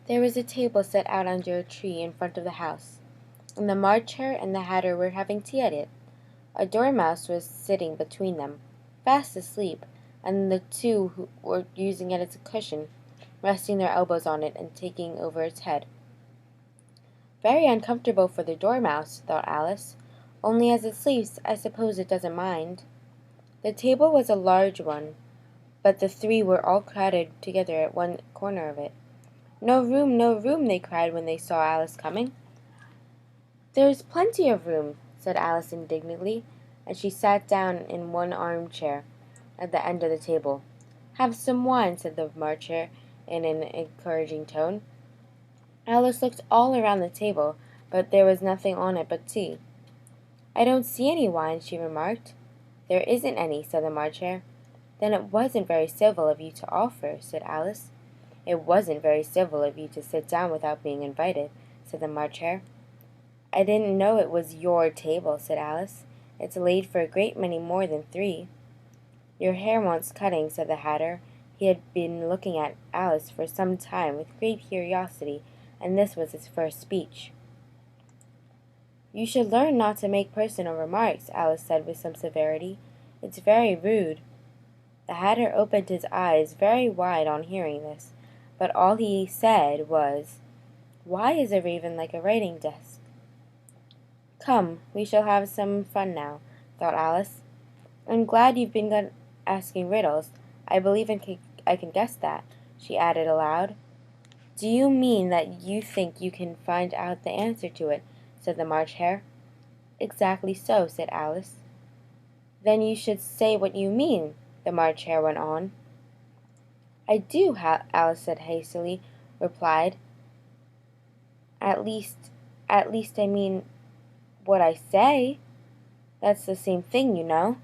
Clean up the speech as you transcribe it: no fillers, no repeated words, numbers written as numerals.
There was a table set out under a tree in front of the house, and the March Hare and the Hatter were having tea at it. A dormouse was sitting between them, fast asleep, and the two were using it as a cushion, resting their elbows on it and taking over its head. Very uncomfortable for the dormouse, thought Alice. Only as it sleeps, I suppose it doesn't mind. The table was a large one, but the three were all crowded together at one corner of it. No room, no room, they cried when they saw Alice coming. There's plenty of room, said Alice indignantly, and she sat down in one armchair at the end of the table. Have some wine, said the March Hare in an encouraging tone. Alice looked all around the table, but there was nothing on it but tea. I don't see any wine, she remarked. There isn't any, said the March Hare. Then it wasn't very civil of you to offer, said Alice. It wasn't very civil of you to sit down without being invited, said the March Hare. I didn't know it was your table, said Alice. It's laid for a great many more than three. Your hair wants cutting, said the Hatter. He had been looking at Alice for some time with great curiosity, and this was his first speech. You should learn not to make personal remarks, Alice said with some severity. It's very rude. The Hatter opened his eyes very wide on hearing this, but all he said was, Why is a raven like a writing desk? Come, we shall have some fun now, thought Alice. I'm glad you've been asking riddles. I believe I can guess that, she added aloud. Do you mean that you think you can find out the answer to it? Said the March Hare. Exactly so, said Alice. Then you should say what you mean, the March Hare went on. I do, Alice said hastily, replied. At least I mean what I say. That's the same thing, you know.